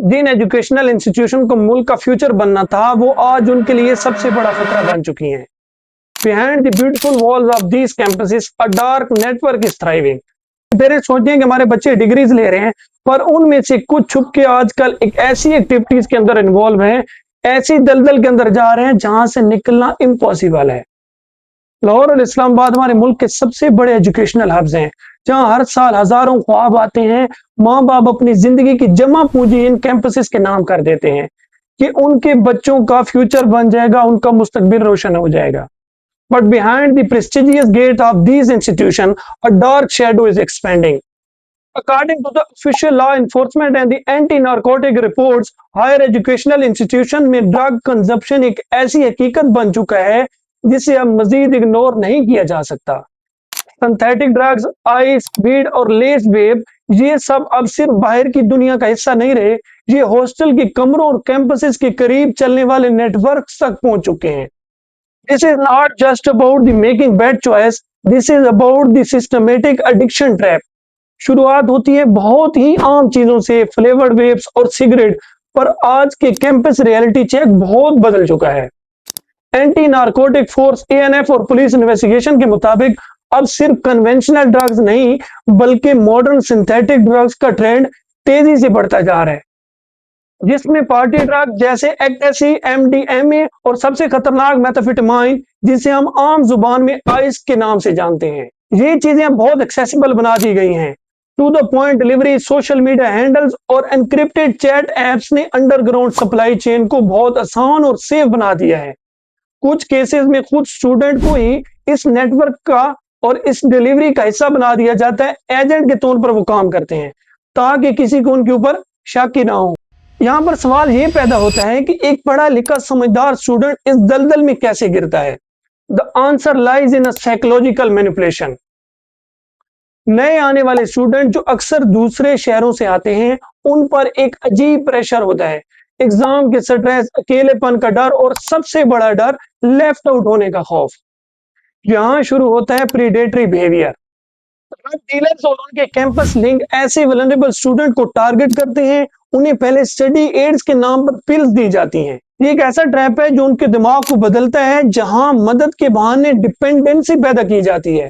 जिन educational institution को मुल्क का फ्यूचर बनना था, वो आज उनके लिए सबसे बड़ा खतरा बन चुकी हैं। Behind the beautiful walls of these campuses a dark network is thriving. Parents सोचते हैं कि हमारे बच्चे डिग्रीज ले रहे हैं, पर उनमें से कुछ छुप के आजकल एक ऐसी एक्टिविटीज के अंदर इन्वॉल्व हैं, ऐसी दलदल के अंदर जा रहे हैं जहां से निकलना इम्पॉसिबल है। लाहौर और इस्लामाबाद हमारे मुल्क के सबसे बड़े एजुकेशनल हब्स हैं, जहां हर साल हजारों ख्वाब आते हैं। माँ बाप अपनी जिंदगी की जमा पूंजी इन कैंपसेस के नाम कर देते हैं कि उनके बच्चों का फ्यूचर बन जाएगा, उनका मुस्तकबिल रोशन हो जाएगा। But behind the prestigious gate of these institutions, a dark shadow is expanding. According to the official law enforcement and the anti-narcotic reports, higher educational institution में ड्रग कंजप्शन एक ऐसी हकीकत बन चुका है जिसे अब मजीद इग्नोर नहीं किया जा सकता। सिंथेटिक ड्रग्स, आइस, वीड और लेस वेब, ये सब अब सिर्फ बाहर की दुनिया का हिस्सा नहीं रहे, ये हॉस्टल के कमरों और कैंपसेस के करीब चलने वाले नेटवर्क तक पहुंच चुके हैं। This is not just about the making bad choice, this is about the systematic addiction trap. शुरुआत होती है बहुत ही आम चीजों से, फ्लेवर्ड वेप्स और सिगरेट, पर आज के कैंपस रियलिटी चेक बहुत बदल चुका है। एंटी नारकोटिक फोर्स एएनएफ और पुलिस इन्वेस्टिगेशन के मुताबिक अब सिर्फ कन्वेंशनल ड्रग्स नहीं, बल्कि मॉडर्न सिंथेटिक ड्रग्स का ट्रेंड तेजी से बढ़ता जा रहा है, जिसमें पार्टी ड्रग जैसे एक्टेसी, एमडीएमए और सबसे खतरनाक मेथाम्फेटामाइन, जिसे हम आम जुबान में आइस के नाम से जानते हैं, ये चीजें बहुत एक्सेसिबल बना दी गई हैं। To the point delivery, social media handles और एनक्रिप्टेड चैट एप्स ने अंडरग्राउंड सप्लाई चेन को बहुत आसान और सेफ बना दिया है। कुछ केसेस में खुद स्टूडेंट को ही इस नेटवर्क का और इस डिलीवरी का हिस्सा बना दिया जाता है। एजेंट के तौर पर वो काम करते हैं ताकि किसी को उनके ऊपर शक ही ना हो। यहाँ पर सवाल ये पैदा होता है कि एक पढ़ा लिखा समझदार स्टूडेंट इस दलदल में कैसे गिरता है। The answer lies in a psychological manipulation. नए आने वाले स्टूडेंट जो अक्सर दूसरे शहरों से आते हैं, उन पर एक अजीब प्रेशर होता है। एग्जाम के स्ट्रेस, अकेलेपन का डर और सबसे बड़ा डर लेफ्ट आउट होने का खौफ। यहाँ शुरू होता है प्रीडेटरी बिहेवियर। ड्रग डीलर्स और उनके कैंपस लिंक ऐसे वल्नरेबल स्टूडेंट को टारगेट करते हैं। उन्हें पहले स्टडी एड्स के नाम पर पिल्स दी जाती हैं। ये एक ऐसा ट्रैप है जो उनके दिमाग को बदलता है, जहां मदद के बहाने डिपेंडेंसी पैदा की जाती है।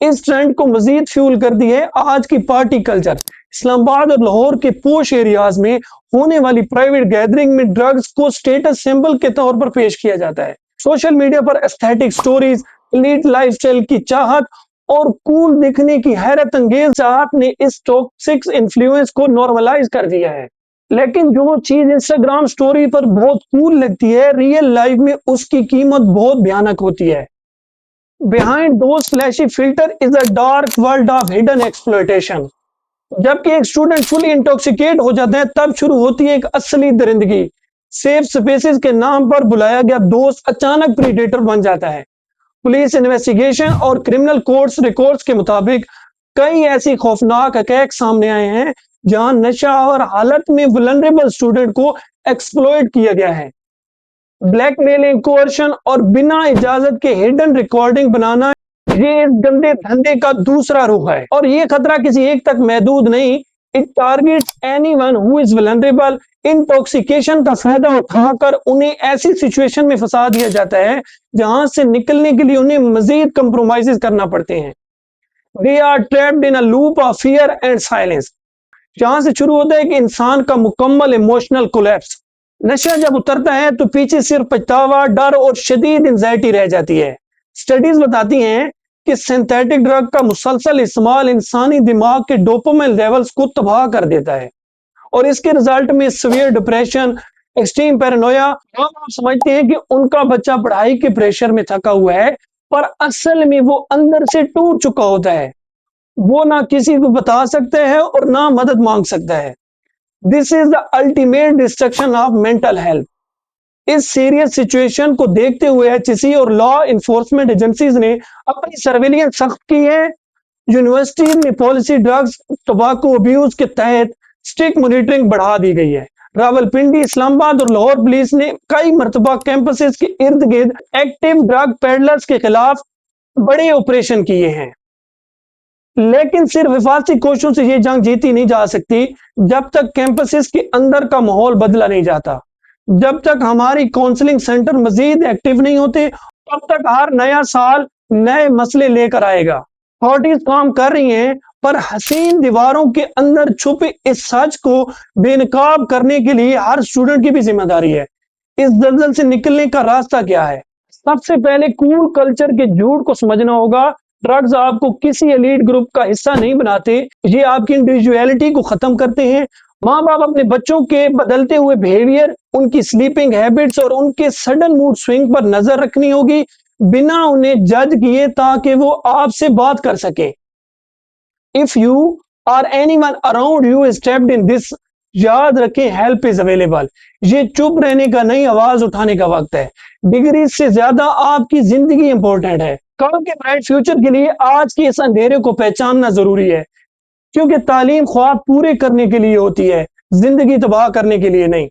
इस ट्रेंड को मजीद फ्यूल कर दी है आज की पार्टी कल्चर। इस्लामाबाद और लाहौर के पोश एरियाज में होने वाली प्राइवेट गैदरिंग में ड्रग्स को स्टेटस सिंबल के तौर पर पेश किया जाता है। सोशल मीडिया पर एस्थेटिक स्टोरीज, एलीट लाइफस्टाइल की चाहत और कूल दिखने की हैरत अंगेज चाहत ने इस टॉक्सिक इन्फ्लुएंस को नॉर्मलाइज कर दिया है। लेकिन जो चीज इंस्टाग्राम स्टोरी पर बहुत कूल लगती है, रियल लाइफ में उसकी कीमत बहुत भयानक होती है। Behind those flashy filter is a dark world of hidden exploitation. जबकि एक स्टूडेंट फुली इंटॉक्सिकेट हो जाता है, तब शुरू होती है एक असली दरिंदगी। सेफ स्पेसेस के नाम पर बुलाया गया दोस्त अचानक प्रीडेटर बन जाता है। पुलिस इन्वेस्टिगेशन और क्रिमिनल कोर्ट्स रिकॉर्ड्स के मुताबिक कई ऐसी खौफनाक अटैक सामने आए हैं जहां नशा और हालत में वल्नरेबल स्टूडेंट को एक्सप्लॉइट किया गया है। ब्लैकमेलिंग, कोर्शन और बिना इजाजत के हिडन रिकॉर्डिंग बनाना, ये इस गंदे धंधे का दूसरा रूप है। और ये खतरा किसी एक तक महदूद नहीं, it targets anyone who is vulnerable. Intoxication का फायदा उठाकर उन्हें ऐसी सिचुएशन में फंसा दिया जाता है जहां से निकलने के लिए उन्हें मजीद कंप्रोमाइजेस करना पड़ते हैं। They are trapped in a loop of fear and silence, जहां से शुरू होता है कि इंसान का मुकम्मल इमोशनल कोलैप्स। नशा जब उतरता है तो पीछे सिर्फ पछतावा, डर और शदीद एंजाइटी रह जाती है। स्टडीज बताती हैं कि सिंथेटिक ड्रग का मुसलसल इस्तेमाल इंसानी दिमाग के डोपामाइन लेवल्स को तबाह कर देता है और इसके रिजल्ट में सीवियर डिप्रेशन, एक्सट्रीम पैरानोया। हम आप समझते हैं कि उनका बच्चा पढ़ाई के प्रेशर में थका हुआ है, पर असल में वो अंदर से टूट चुका होता है। वो ना किसी को बता सकता है और ना मदद मांग सकता है। This is the ultimate destruction of mental health. इस सीरियस सिचुएशन को देखते हुए एचसी और लॉ इन्फोर्समेंट एजेंसीज ने अपनी सर्वेलियंस सख्त की है। यूनिवर्सिटीज में पॉलिसी ड्रग्स टोबैको अब्यूज के तहत स्ट्रिक्ट मॉनिटरिंग बढ़ा दी गई है। रावलपिंडी, इस्लामाबाद और लाहौर पुलिस ने कई मरतबा कैंपसेस के इर्द गिर्द एक्टिव ड्रग पेडलर्स के खिलाफ बड़े ऑपरेशन किए हैं। लेकिन सिर्फ हिफाजती कोशिशों से ये जंग जीती नहीं जा सकती जब तक कैंपसेस के अंदर का माहौल बदला नहीं जाता। जब तक हमारी काउंसलिंग सेंटर मजीद एक्टिव नहीं होते, तब तक हर नया साल नए मसले लेकर आएगा। अथॉरिटीज काम कर रही हैं, पर हसीन दीवारों के अंदर छुपे इस सच को बेनकाब करने के लिए हर स्टूडेंट की भी जिम्मेदारी है। इस दलदल से निकलने का रास्ता क्या है? सबसे पहले कूल कल्चर के झूठ को समझना होगा। ड्रग्स आपको किसी एलीट ग्रुप का हिस्सा नहीं बनाते, ये आपकी इंडिविजुअलिटी को खत्म करते हैं। माँ बाप अपने बच्चों के बदलते हुए बिहेवियर, उनकी स्लीपिंग हैबिट्स और उनके सडन मूड स्विंग पर नजर रखनी होगी, बिना उन्हें जज किए, ताकि वो आपसे बात कर सके। इफ यू और anyone around you stepped in this, याद रखें, हेल्प इज अवेलेबल। ये चुप रहने का नहीं, आवाज उठाने का वक्त है। डिग्री से ज्यादा आपकी जिंदगी इंपॉर्टेंट है। कल के ब्राइट फ्यूचर के लिए आज के इस अंधेरे को पहचानना जरूरी है, क्योंकि तालीम ख्वाब पूरे करने के लिए होती है, जिंदगी तबाह करने के लिए नहीं।